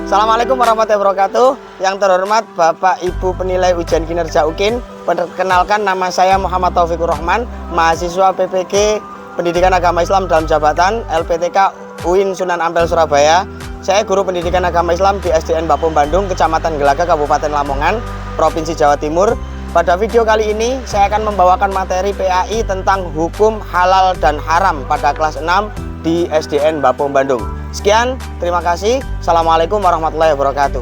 Assalamualaikum warahmatullahi wabarakatuh. Yang terhormat Bapak Ibu penilai ujian kinerja UKIN. Perkenalkan, nama saya Muhammad Taufikur Rahman, mahasiswa PPG Pendidikan Agama Islam dalam Jabatan LPTK UIN Sunan Ampel Surabaya. Saya guru pendidikan agama Islam di SDN Bapom Bandung, Kecamatan Gelaga, Kabupaten Lamongan, Provinsi Jawa Timur. Pada video kali ini saya akan membawakan materi PAI tentang hukum halal dan haram pada kelas 6 di SDN Bapom Bandung. Sekian, terima kasih. Assalamualaikum warahmatullahi wabarakatuh.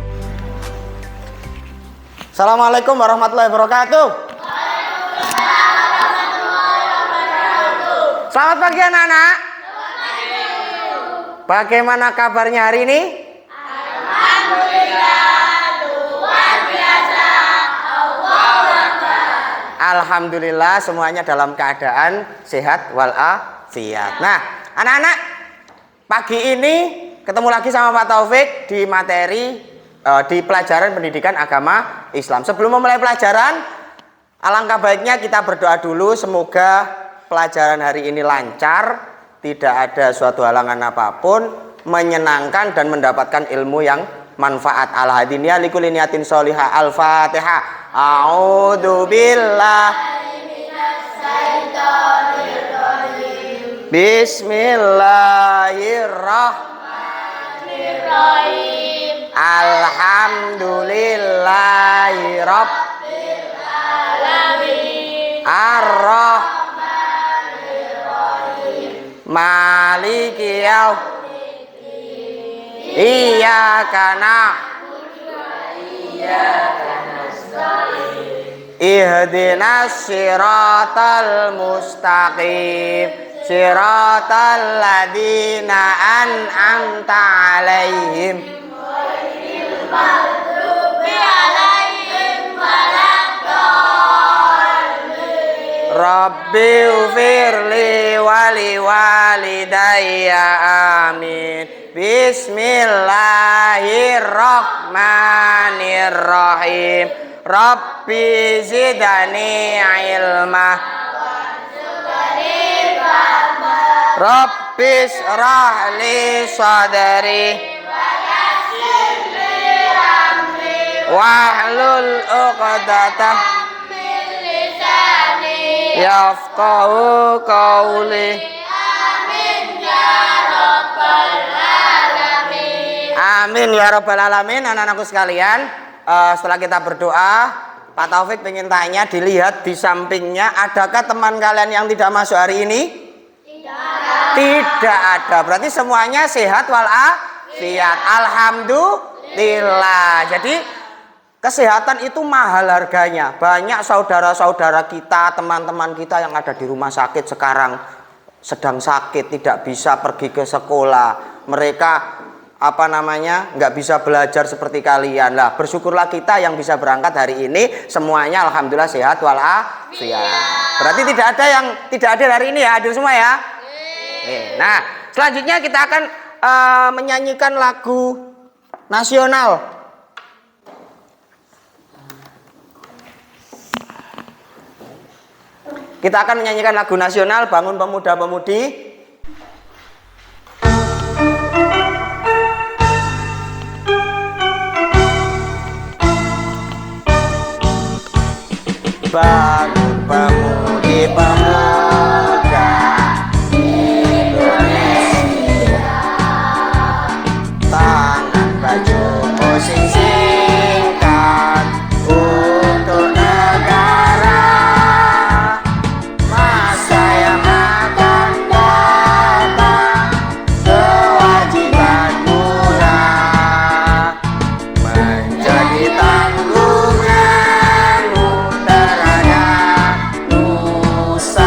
Assalamualaikum warahmatullahi wabarakatuh. Selamat pagi anak-anak. Bagaimana kabarnya hari ini? Alhamdulillah, luar biasa. Allahu Akbar. Alhamdulillah, semuanya dalam keadaan sehat walafiat. Nah, anak-anak, pagi ini ketemu lagi sama Pak Taufik di materi di pelajaran pendidikan agama Islam. Sebelum memulai pelajaran, alangkah baiknya kita berdoa dulu, semoga pelajaran hari ini lancar, tidak ada suatu halangan apapun, menyenangkan dan mendapatkan ilmu yang manfaat. Al-hadiniya likulli niyatin sholihah. Al-Fatihah. A'udzu billahi minasyaitonir rajim. Bismillahirrahmanirrahim. Alhamdulillahi rabbil alamin. Maliki yaumiddin. Iyyaka na'budu wa iyyaka nasta'in. Ihdinas siratal mustaqim. Siratal ladzina an'amta 'alaihim ghairil maghdubi 'alaihim waladdallin. Rabbighfirli wa liwalidayya amin. Bismillahirrahmanirrahim. Rabbi zidni ilma. Rabbi shrah li sadri wahlul 'uqdatam min lisani yafqahu qawli. Amin ya rabbal alamin. Amin ya rabbal alamin. Anak-anakku sekalian, setelah kita berdoa, Pak Taufik pengen tanya, dilihat di sampingnya, adakah teman kalian yang tidak masuk hari ini? Tidak ada. Berarti semuanya sehat walafiat. Alhamdulillah. Jadi kesehatan itu mahal harganya. Banyak saudara-saudara kita, teman-teman kita yang ada di rumah sakit sekarang sedang sakit, tidak bisa pergi ke sekolah. Mereka nggak bisa belajar seperti kalian. Lah, bersyukurlah kita yang bisa berangkat hari ini, semuanya alhamdulillah sehat walafiat. Berarti tidak ada yang tidak hadir hari ini ya, hadir semua ya. Nah, selanjutnya kita akan menyanyikan lagu nasional. Kita akan menyanyikan lagu nasional Bangun Pemuda Pemudi. Bangun pemudi pemuda Indonesia, tangan baju singkat untuk negara. Masa yang akan datang, kewajiban mula menjadi tanggunganmu terhadap nusa.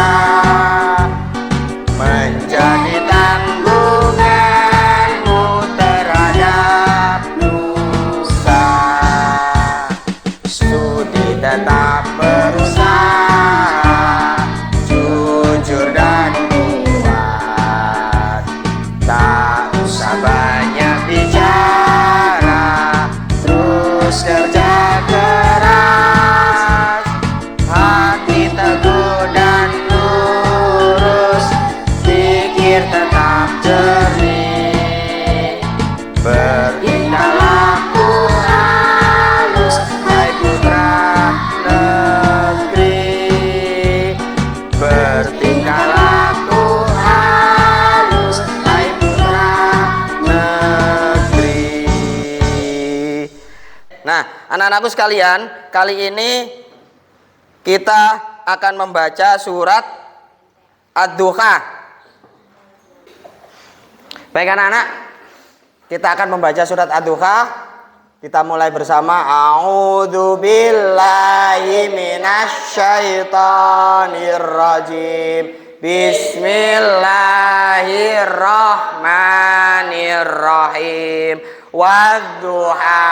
anak-anakku sekalian, kali ini kita akan membaca surat Ad-Duha. Baik anak-anak, kita akan membaca surat Ad-Duha. Kita mulai bersama. A'udzu billahi minasyaitonir rajim. Bismillahirrahmanirrahim. Wadduha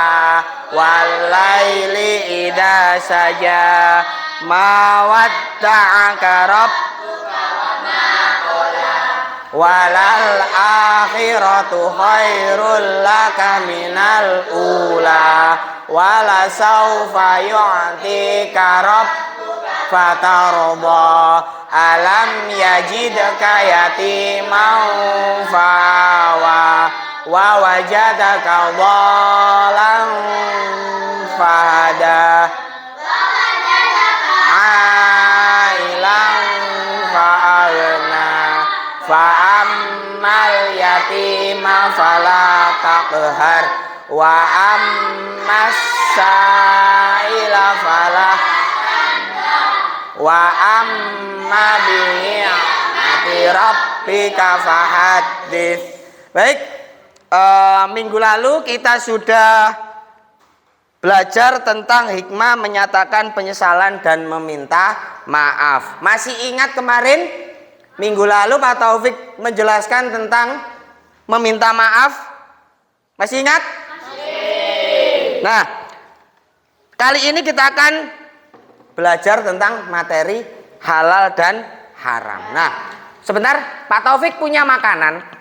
walaili idza saja. Ma wadda'aka rabbuka wa ma qala. Walal akhiratu khairul laka minal ula. Wala sawfa yu'tika rabbuka fatarda. Alam yajidka yatiman fa'awa. Wa wajadaka dhalan fahada. Ailan fa'agna. Fa'ammal yatima fala taqhar. Wa ammas sa'ila fala. Wa amma bi ni'mati rabbika fahaddits. Baik, minggu lalu kita sudah belajar tentang hikmah menyatakan penyesalan dan meminta maaf. Masih ingat kemarin minggu lalu Pak Taufik menjelaskan tentang meminta maaf? Masih ingat? Masih. Nah, kali ini kita akan belajar tentang materi halal dan haram. Nah, sebentar, Pak Taufik punya makanan.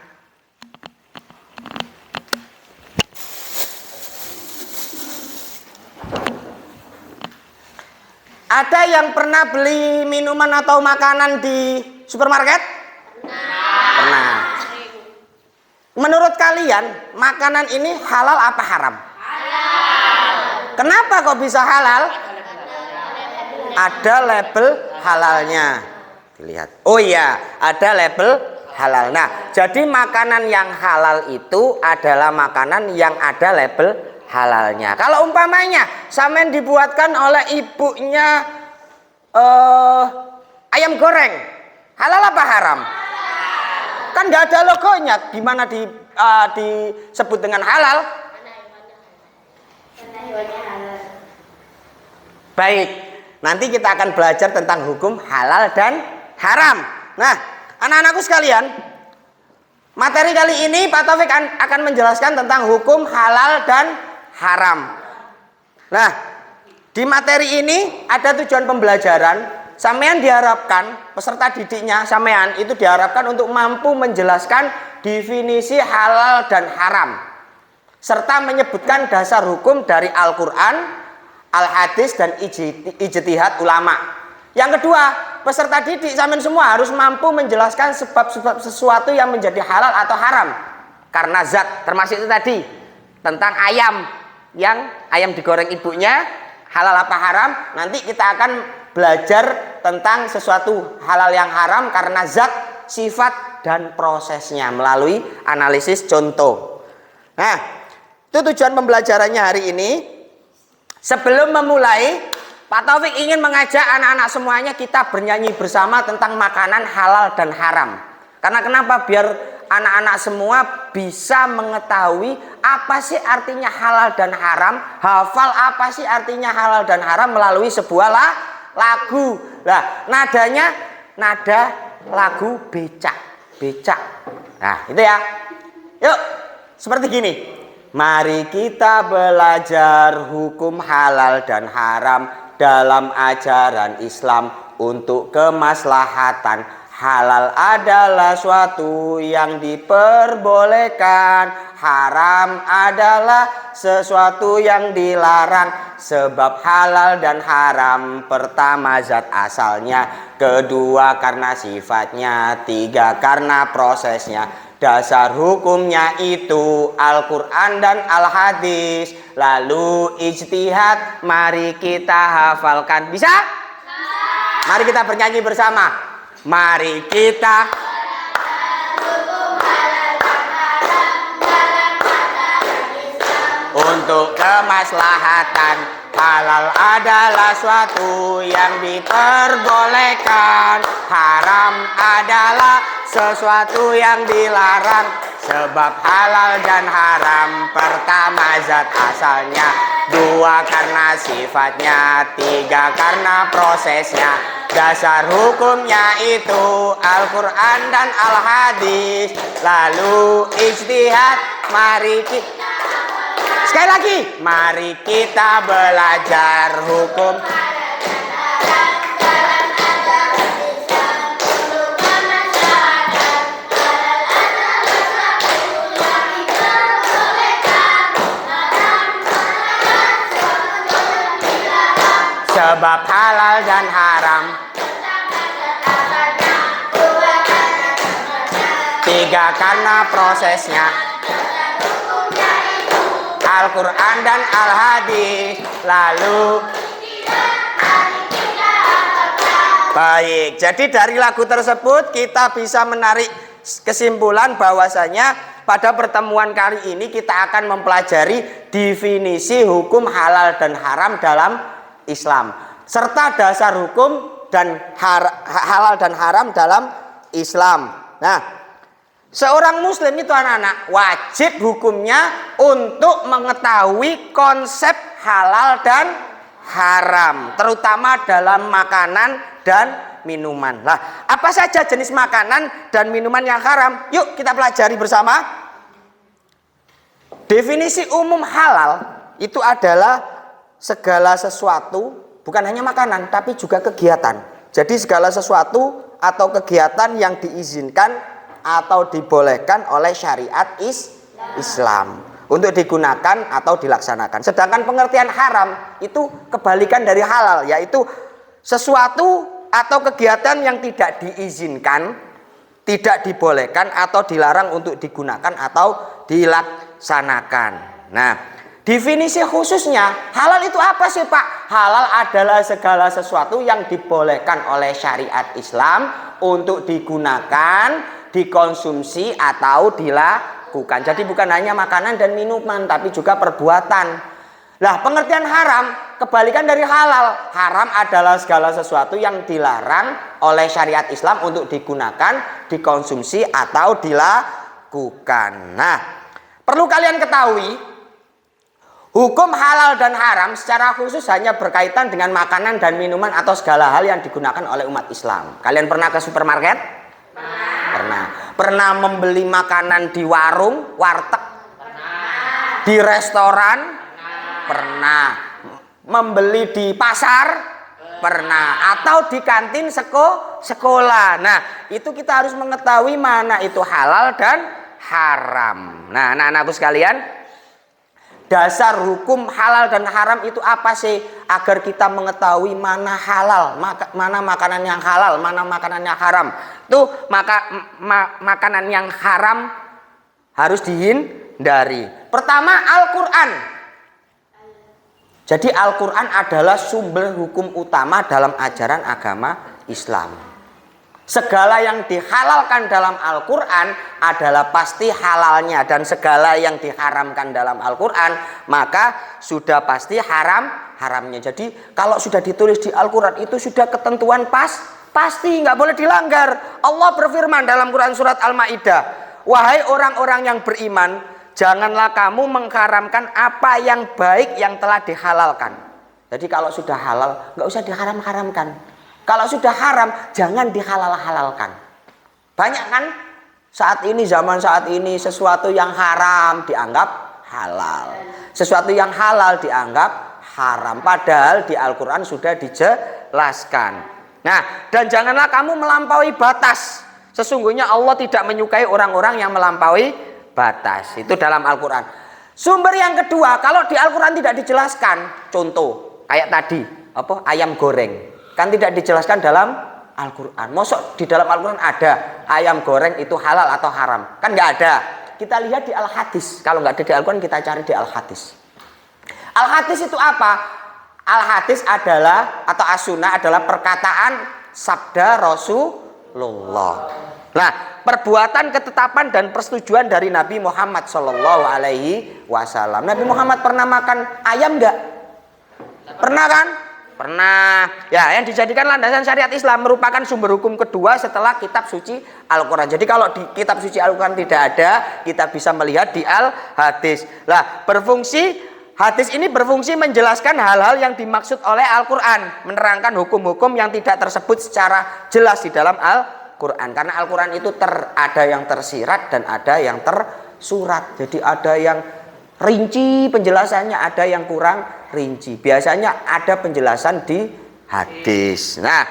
Ada yang pernah beli minuman atau makanan di supermarket? Pernah. Menurut kalian, makanan ini halal apa haram? Halal. Kenapa kok bisa halal? Ada label halalnya. Dilihat. Oh iya, ada label halal. Nah, jadi makanan yang halal itu adalah makanan yang ada label halalnya. Kalau umpamanya sampean dibuatkan oleh ibunya ayam goreng, halal apa haram? Kan nggak ada logonya, gimana disebut dengan halal? Baik, nanti kita akan belajar tentang hukum halal dan haram. Nah, anak-anakku sekalian, materi kali ini Pak Taufik akan menjelaskan tentang hukum halal dan haram. Nah, di materi ini ada tujuan pembelajaran. Sampean diharapkan, peserta didiknya sampean itu diharapkan untuk mampu menjelaskan definisi halal dan haram, serta menyebutkan dasar hukum dari Al-Quran, Al-Hadis, dan ijtihad ulama. Yang kedua, peserta didik sampean semua harus mampu menjelaskan sebab-sebab sesuatu yang menjadi halal atau haram karena zat, termasuk itu tadi tentang ayam, yang ayam digoreng ibunya halal apa haram. Nanti kita akan belajar tentang sesuatu halal yang haram karena zat, sifat, dan prosesnya melalui analisis contoh. Nah, itu tujuan pembelajarannya hari ini. Sebelum memulai, Pak Taufik ingin mengajak anak-anak semuanya kita bernyanyi bersama tentang makanan halal dan haram. Karena kenapa? Biar anak-anak semua bisa mengetahui apa sih artinya halal dan haram, hafal apa sih artinya halal dan haram melalui sebuah lagu. Nah, nadanya nada lagu becak. Nah, itu ya. Yuk, seperti gini. Mari kita belajar hukum halal dan haram dalam ajaran Islam untuk kemaslahatan. Halal adalah suatu yang diperbolehkan, haram adalah sesuatu yang dilarang. Sebab halal dan haram, pertama zat asalnya, kedua karena sifatnya, tiga karena prosesnya. Dasar hukumnya itu Al-Quran dan Al-Hadis. Lalu ijtihad, mari kita hafalkan. Bisa? Mari kita bernyanyi bersama. Mari kita untuk kemaslahatan Halal adalah suatu yang diperbolehkan, haram adalah sesuatu yang dilarang. Sebab halal dan haram, pertama zat asalnya, dua karena sifatnya, tiga karena prosesnya. Dasar hukumnya itu Al-Quran dan Al-Hadis. Lalu ijtihad, mari kita, sekali lagi, mari kita belajar hukum. Sebab halal dan haram, tiga karena prosesnya, Al-Quran dan Al-Hadis. Lalu baik, jadi dari lagu tersebut kita bisa menarik kesimpulan bahwasanya pada pertemuan kali ini kita akan mempelajari definisi hukum halal dan haram dalam Islam, serta dasar hukum dan halal dan haram dalam Islam. Nah, seorang muslim itu anak-anak wajib hukumnya untuk mengetahui konsep halal dan haram, terutama dalam makanan dan minuman. Nah, apa saja jenis makanan dan minuman yang haram? Yuk kita pelajari bersama. Definisi umum halal itu adalah segala sesuatu, bukan hanya makanan tapi juga kegiatan. Jadi segala sesuatu atau kegiatan yang diizinkan atau dibolehkan oleh syariat Islam untuk digunakan atau dilaksanakan. Sedangkan pengertian haram itu kebalikan dari halal, yaitu sesuatu atau kegiatan yang tidak diizinkan, tidak dibolehkan atau dilarang untuk digunakan atau dilaksanakan. Nah, definisi khususnya halal itu apa sih Pak? Halal adalah segala sesuatu yang dibolehkan oleh syariat Islam untuk digunakan, dikonsumsi atau dilakukan. Jadi bukan hanya makanan dan minuman tapi juga perbuatan. Nah, pengertian haram kebalikan dari halal. Haram adalah segala sesuatu yang dilarang oleh syariat Islam untuk digunakan, dikonsumsi atau dilakukan. Nah, perlu kalian ketahui, hukum halal dan haram secara khusus hanya berkaitan dengan makanan dan minuman atau segala hal yang digunakan oleh umat Islam. Kalian pernah ke supermarket? Pernah. Pernah membeli makanan di warung, warteg? Pernah. Di restoran? Pernah. Membeli di pasar? Pernah. Atau di kantin sekolah. Nah, itu kita harus mengetahui mana itu halal dan haram. Nah, anak-anakku sekalian, dasar hukum halal dan haram itu apa sih? Agar kita mengetahui mana halal, mana makanan yang halal, mana makanan yang haram. Tuh, makanan yang haram harus dihindari. Pertama, Al-Quran. Jadi Al-Quran adalah sumber hukum utama dalam ajaran agama Islam. Segala yang dihalalkan dalam Al-Quran adalah pasti halalnya, dan segala yang diharamkan dalam Al-Quran maka sudah pasti haramnya. Jadi kalau sudah ditulis di Al-Quran itu sudah ketentuan pasti nggak boleh dilanggar. Allah berfirman dalam Quran surat Al-Maidah, wahai orang-orang yang beriman, janganlah kamu mengharamkan apa yang baik yang telah dihalalkan. Jadi kalau sudah halal nggak usah diharam-haramkan. Kalau sudah haram, jangan dihalal-halalkan. Banyak kan zaman saat ini sesuatu yang haram dianggap halal, sesuatu yang halal dianggap haram. Padahal di Al-Quran sudah dijelaskan. Nah, dan janganlah kamu melampaui batas. Sesungguhnya Allah tidak menyukai orang-orang yang melampaui batas. Itu dalam Al-Quran. Sumber yang kedua, kalau di Al-Quran tidak dijelaskan, contoh kayak tadi, ayam goreng. Kan tidak dijelaskan dalam Al-Quran. Mosok di dalam Al-Quran ada ayam goreng itu halal atau haram? Kan nggak ada. Kita lihat di Al-Hadis. Kalau nggak ada di Al-Quran, kita cari di Al-Hadis. Al-Hadis itu apa? Al-Hadis adalah, atau as-sunnah adalah perkataan sabda Rasulullah. Nah, perbuatan, ketetapan dan persetujuan dari Nabi Muhammad SAW. Nabi Muhammad pernah makan ayam nggak? Pernah kan? Pernah. Ya, yang dijadikan landasan syariat Islam merupakan sumber hukum kedua setelah kitab suci Al-Quran. Jadi kalau di kitab suci Al-Quran tidak ada, kita bisa melihat di Al-Hadis. Lah, hadis ini berfungsi menjelaskan hal-hal yang dimaksud oleh Al-Quran, menerangkan hukum-hukum yang tidak tersebut secara jelas di dalam Al-Quran. Karena Al-Quran itu ada yang tersirat dan ada yang tersurat. Jadi ada yang rinci penjelasannya, ada yang kurang rinci. Biasanya ada penjelasan di hadis. Nah,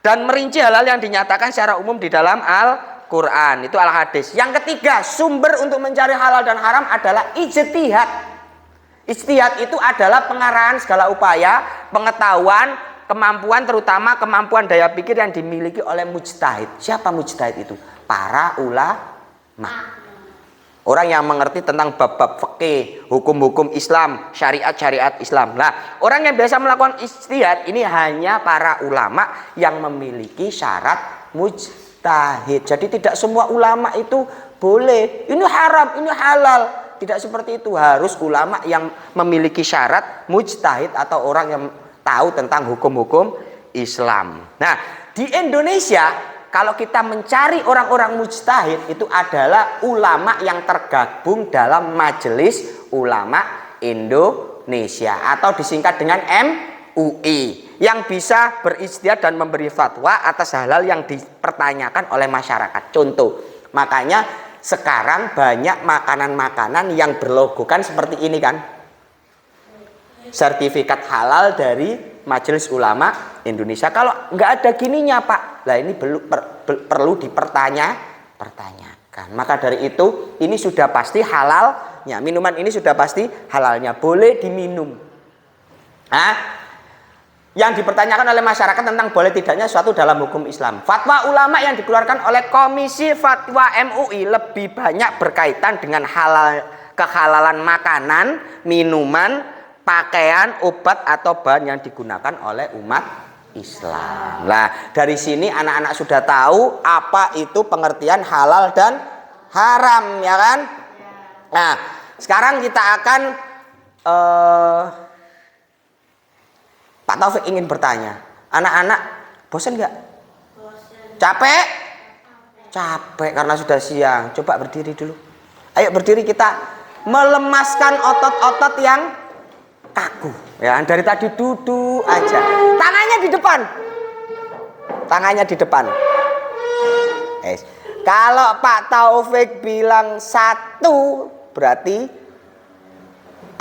dan merinci hal-hal yang dinyatakan secara umum di dalam Al-Quran, itu Al-Hadis. Yang ketiga, sumber untuk mencari halal dan haram adalah ijtihad. Ijtihad itu adalah pengarahan segala upaya, pengetahuan, kemampuan, terutama kemampuan daya pikir yang dimiliki oleh mujtahid. Siapa mujtahid itu? Para ulama. Orang yang mengerti tentang bab-bab fikih, hukum-hukum Islam, syariat-syariat Islam. Nah, orang yang biasa melakukan ijtihad ini hanya para ulama yang memiliki syarat mujtahid. Jadi tidak semua ulama itu boleh, ini haram, ini halal. Tidak seperti itu. Harus ulama yang memiliki syarat mujtahid atau orang yang tahu tentang hukum-hukum Islam. Nah, di Indonesia kalau kita mencari orang-orang mujtahid, itu adalah ulama yang tergabung dalam Majelis Ulama Indonesia atau disingkat dengan MUI, yang bisa berijtihad dan memberi fatwa atas hal-hal yang dipertanyakan oleh masyarakat. Contoh, makanya sekarang banyak makanan-makanan yang berlogokan seperti ini kan, sertifikat halal dari Majelis Ulama Indonesia. Kalau nggak ada gininya Pak, lah ini perlu dipertanyakan. Maka dari itu ini sudah pasti halalnya. Minuman ini sudah pasti halalnya, boleh diminum. Yang dipertanyakan oleh masyarakat tentang boleh tidaknya suatu dalam hukum Islam. Fatwa ulama yang dikeluarkan oleh Komisi Fatwa MUI lebih banyak berkaitan dengan kehalalan makanan, minuman, pakaian, obat atau bahan yang digunakan oleh umat Islam. Nah, dari sini anak-anak sudah tahu apa itu pengertian halal dan haram, ya kan? Nah, sekarang kita akan Pak Taufik ingin bertanya, anak-anak bosan nggak? Capek? Capek karena sudah siang. Coba berdiri dulu. Ayo berdiri, kita melemaskan otot-otot yang kaku. Ya, dari tadi duduk aja. Tangannya di depan. Tangannya di depan. Kalau Pak Taufik bilang 1, berarti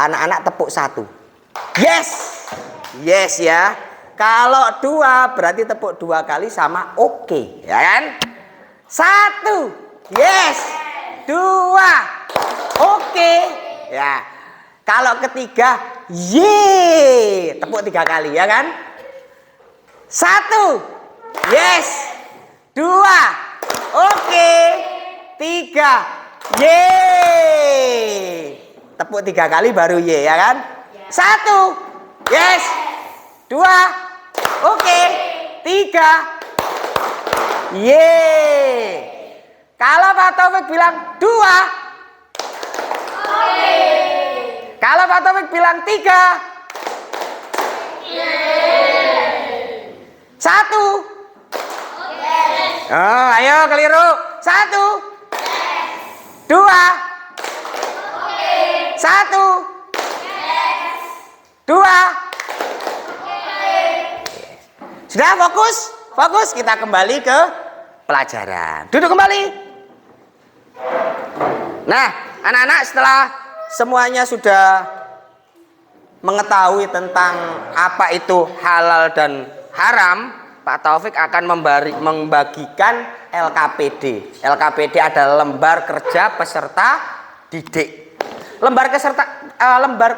anak-anak tepuk 1. Yes. Yes ya. Kalau 2 berarti tepuk 2 kali sama oke, ya kan? 1. Yes. 2. Oke. Ya. Kalau ketiga, ye, tepuk 3 kali, ya kan? 1, yes. 2, oke. 3, ye. Tepuk 3 kali baru ye, ya kan? 1, yes. 2, oke. 3, ye. Kalau Pak Taufik bilang 2, oke. Kalau Pak Taufik bilang 3, 1, oh, ayo keliru. 1, 2, 1, 2. Sudah fokus? Fokus, kita kembali ke pelajaran. Duduk kembali. Nah, anak-anak, setelah semuanya sudah mengetahui tentang apa itu halal dan haram, Pak Taufik akan membagikan LKPD. LKPD adalah lembar kerja peserta didik. Lembar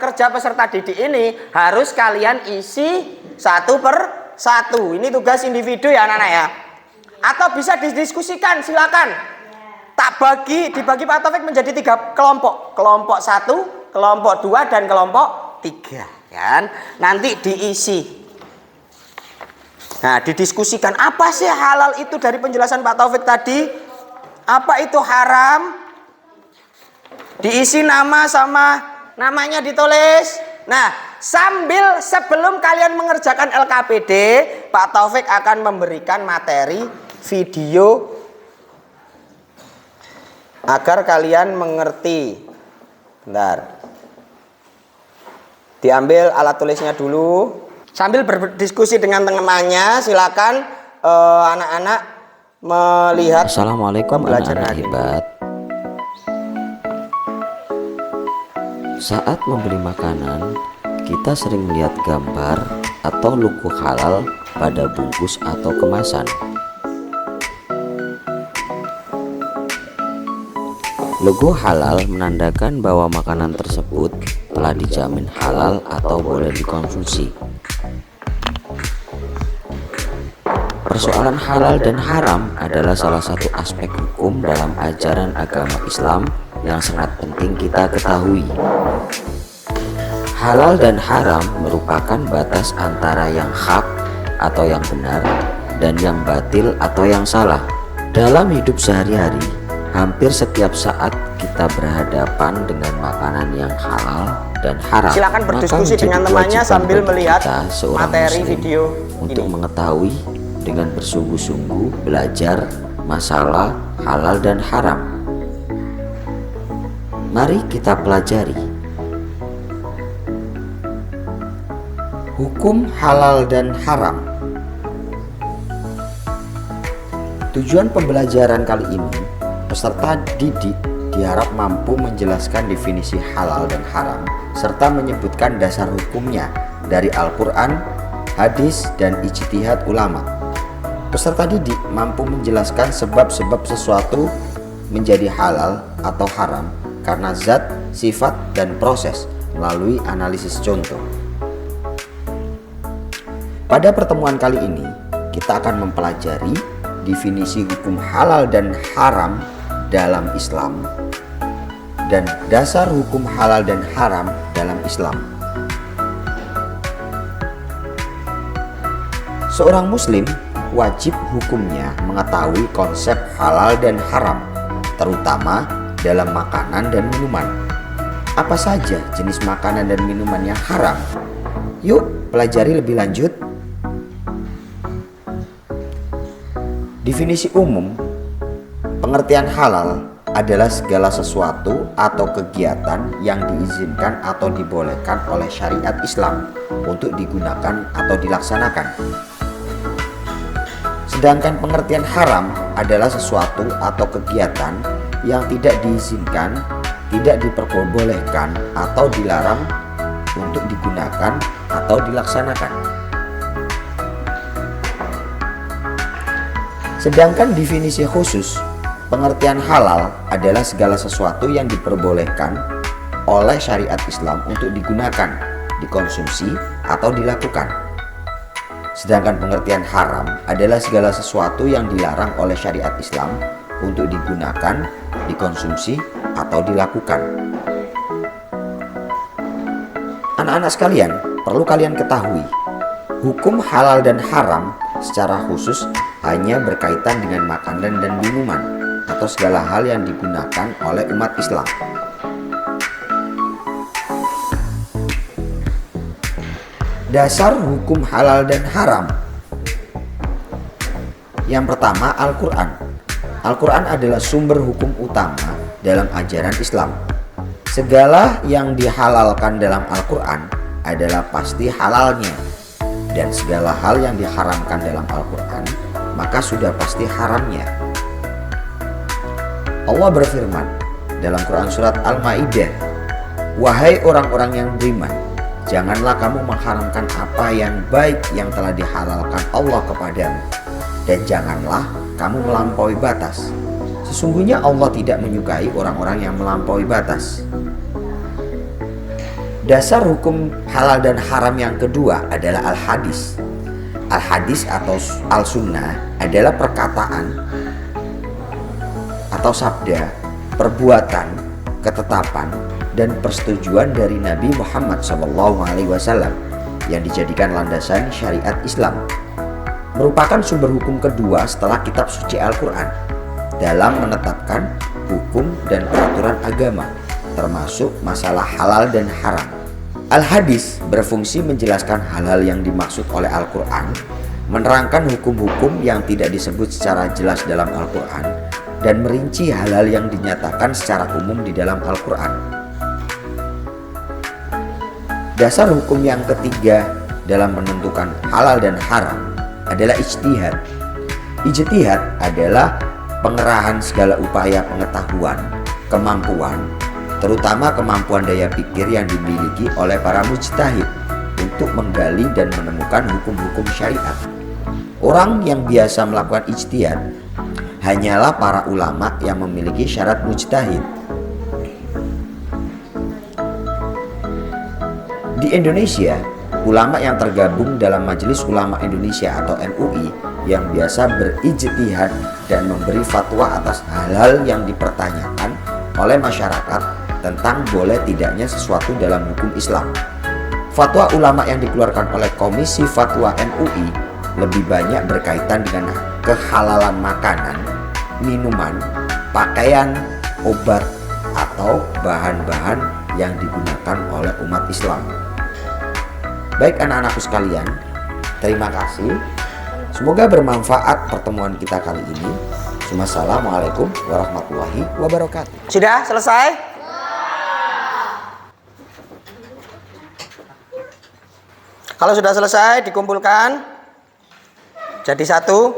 kerja peserta didik ini harus kalian isi 1 per 1. Ini tugas individu ya anak-anak ya. Atau bisa didiskusikan, silakan. Dibagi Pak Taufik menjadi 3 kelompok. Kelompok 1, kelompok 2, dan kelompok 3. Kan? Nanti diisi. Nah, didiskusikan apa sih halal itu dari penjelasan Pak Taufik tadi? Apa itu haram? Diisi nama sama namanya ditulis. Nah, sambil sebelum kalian mengerjakan LKPD, Pak Taufik akan memberikan materi video agar kalian mengerti. Bentar. Diambil alat tulisnya dulu. Sambil berdiskusi dengan teman-temannya, silakan anak-anak melihat. Assalamualaikum anak-anak hebat. Saat membeli makanan, kita sering melihat gambar atau logo halal pada bungkus atau kemasan. Logo halal menandakan bahwa makanan tersebut telah dijamin halal atau boleh dikonsumsi. Persoalan halal dan haram adalah salah satu aspek hukum dalam ajaran agama Islam yang sangat penting kita ketahui. Halal dan haram merupakan batas antara yang hak atau yang benar dan yang batil atau yang salah. Dalam hidup sehari-hari, hampir setiap saat kita berhadapan dengan makanan yang halal dan haram. Silakan berdiskusi dengan temannya sambil melihat materi video untuk ini. mengetahui dengan bersungguh-sungguh belajar masalah halal dan haram. Mari kita pelajari. Hukum halal dan haram. Tujuan pembelajaran kali ini, peserta didik diharap mampu menjelaskan definisi halal dan haram serta menyebutkan dasar hukumnya dari Al-Quran, hadis, dan ijtihad ulama. Peserta didik mampu menjelaskan sebab-sebab sesuatu menjadi halal atau haram karena zat, sifat, dan proses melalui analisis contoh. Pada pertemuan kali ini, kita akan mempelajari definisi hukum halal dan haram dalam Islam dan dasar hukum halal dan haram dalam Islam. Seorang muslim wajib hukumnya mengetahui konsep halal dan haram, terutama dalam makanan dan minuman. Apa saja jenis makanan dan minuman yang haram? Yuk pelajari lebih lanjut. Definisi umum, pengertian halal adalah segala sesuatu atau kegiatan yang diizinkan atau dibolehkan oleh syariat Islam untuk digunakan atau dilaksanakan. Sedangkan pengertian haram adalah sesuatu atau kegiatan yang tidak diizinkan, tidak diperbolehkan atau dilarang untuk digunakan atau dilaksanakan. Sedangkan definisi khusus, pengertian halal adalah segala sesuatu yang diperbolehkan oleh syariat Islam untuk digunakan, dikonsumsi, atau dilakukan. Sedangkan pengertian haram adalah segala sesuatu yang dilarang oleh syariat Islam untuk digunakan, dikonsumsi, atau dilakukan. Anak-anak sekalian, perlu kalian ketahui, hukum halal dan haram secara khusus hanya berkaitan dengan makanan dan minuman atau segala hal yang digunakan oleh umat Islam. Dasar hukum halal dan haram. Yang pertama, Al-Quran. Al-Quran adalah sumber hukum utama dalam ajaran Islam. Segala yang dihalalkan dalam Al-Quran adalah pasti halalnya, dan segala hal yang diharamkan dalam Al-Quran maka sudah pasti haramnya. Allah berfirman dalam Quran surat Al-Maidah, "Wahai orang-orang yang beriman, janganlah kamu mengharamkan apa yang baik yang telah dihalalkan Allah kepadamu, dan janganlah kamu melampaui batas. Sesungguhnya Allah tidak menyukai orang-orang yang melampaui batas." Dasar hukum halal dan haram yang kedua adalah al-hadis. Al-hadis atau al-sunnah adalah perkataan atau sabda, perbuatan, ketetapan, dan persetujuan dari Nabi Muhammad SAW yang dijadikan landasan syariat Islam. Merupakan sumber hukum kedua setelah kitab suci Al-Quran dalam menetapkan hukum dan peraturan agama, termasuk masalah halal dan haram. Al-Hadis berfungsi menjelaskan hal-hal yang dimaksud oleh Al-Quran, menerangkan hukum-hukum yang tidak disebut secara jelas dalam Al-Quran, dan merinci hal-hal yang dinyatakan secara umum di dalam Al-Quran. Dasar hukum yang ketiga dalam menentukan halal dan haram adalah ijtihad. Ijtihad adalah pengerahan segala upaya pengetahuan, kemampuan, terutama kemampuan daya pikir yang dimiliki oleh para mujtahid untuk menggali dan menemukan hukum-hukum syariat. Orang yang biasa melakukan ijtihad hanyalah para ulama yang memiliki syarat mujtahid. Di Indonesia, ulama yang tergabung dalam Majelis Ulama Indonesia atau MUI yang biasa berijtihad dan memberi fatwa atas hal-hal yang dipertanyakan oleh masyarakat tentang boleh tidaknya sesuatu dalam hukum Islam. Fatwa ulama yang dikeluarkan oleh Komisi Fatwa MUI lebih banyak berkaitan dengan kehalalan makanan, minuman, pakaian, obat, atau bahan-bahan yang digunakan oleh umat Islam. Baik anak-anakku sekalian, terima kasih. Semoga bermanfaat pertemuan kita kali ini. Wassalamualaikum warahmatullahi wabarakatuh. Sudah selesai? Kalau sudah selesai, dikumpulkan jadi satu.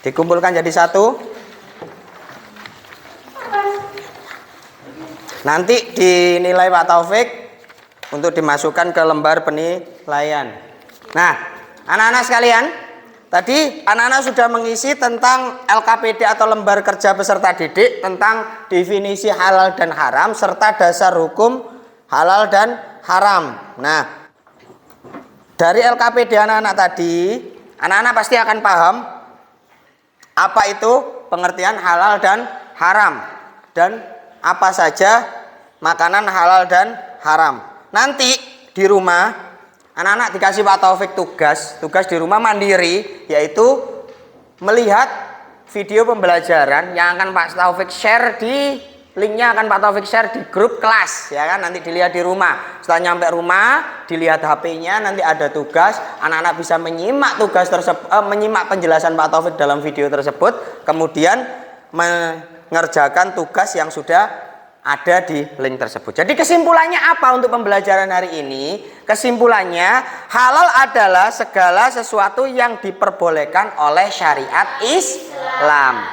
Dikumpulkan jadi satu. Nanti dinilai Pak Taufik untuk dimasukkan ke lembar penilaian. Nah, anak-anak sekalian, tadi anak-anak sudah mengisi tentang LKPD atau lembar kerja peserta didik tentang definisi halal dan haram serta dasar hukum halal dan haram. Nah, dari LKPD anak-anak tadi, anak-anak pasti akan paham apa itu pengertian halal dan haram dan apa saja makanan halal dan haram. Nanti di rumah anak-anak dikasih Pak Taufik tugas di rumah mandiri, yaitu melihat video pembelajaran yang akan Pak Taufik share di linknya akan Pak Taufik share di grup kelas, ya kan, nanti dilihat di rumah. Setelah nyampe rumah, dilihat HP-nya, nanti ada tugas, anak-anak bisa menyimak tugas tersebut, menyimak penjelasan Pak Taufik dalam video tersebut, kemudian mengerjakan tugas yang sudah ada di link tersebut. Jadi kesimpulannya apa untuk pembelajaran hari ini? Kesimpulannya, halal adalah segala sesuatu yang diperbolehkan oleh syariat Islam.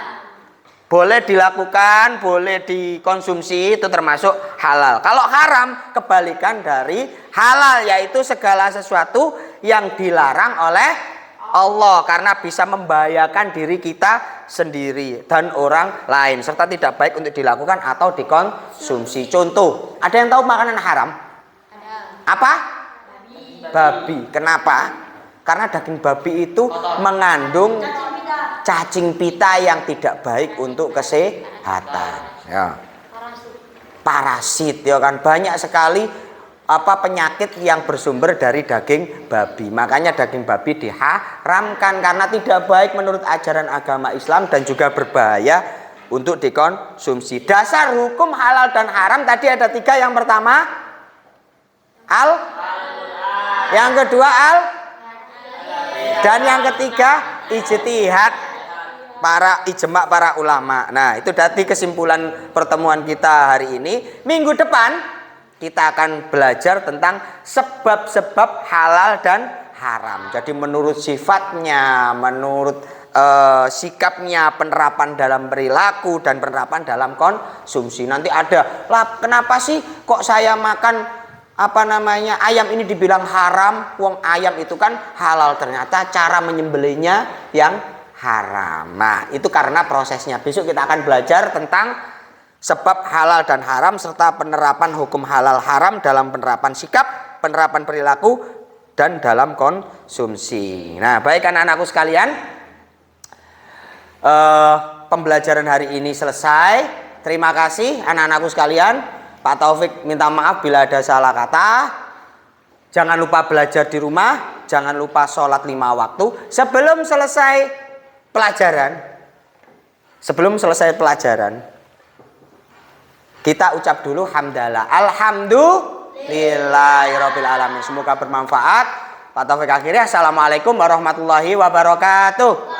Boleh dilakukan, boleh dikonsumsi, itu termasuk halal. Kalau haram, kebalikan dari halal, yaitu segala sesuatu yang dilarang oleh Allah karena bisa membahayakan diri kita sendiri dan orang lain serta tidak baik untuk dilakukan atau dikonsumsi. Contoh, ada yang tahu makanan haram? Apa? Babi. Kenapa? Karena daging babi itu mengandung cacing pita yang tidak baik untuk kesehatan. Ya. Parasit, ya kan, banyak sekali penyakit yang bersumber dari daging babi. Makanya daging babi diharamkan karena tidak baik menurut ajaran agama Islam dan juga berbahaya untuk dikonsumsi. Dasar hukum halal dan haram tadi ada 3. Yang pertama yang kedua dan yang ketiga ijtihad ijma para ulama. Nah, itu tadi kesimpulan pertemuan kita hari ini. Minggu depan kita akan belajar tentang sebab-sebab halal dan haram. Jadi menurut sifatnya, menurut sikapnya, penerapan dalam perilaku dan penerapan dalam konsumsi. Nanti ada, lah kenapa sih kok saya makan ayam ini dibilang haram, wong ayam itu kan halal, ternyata cara menyembelihnya yang haram. Nah, itu karena prosesnya. Besok kita akan belajar tentang sebab halal dan haram serta penerapan hukum halal haram dalam penerapan sikap, penerapan perilaku dan dalam konsumsi. Nah, baik anak-anakku sekalian, pembelajaran hari ini selesai. Terima kasih anak-anakku sekalian. Pak Taufik minta maaf bila ada salah kata. Jangan lupa belajar di rumah, jangan lupa sholat 5 waktu sebelum selesai pelajaran. Kita ucap dulu hamdalah. Alhamdulillah. Lillahirabbil alamin. Semoga bermanfaat. Pak Taufik akhirnya assalamualaikum warahmatullahi wabarakatuh.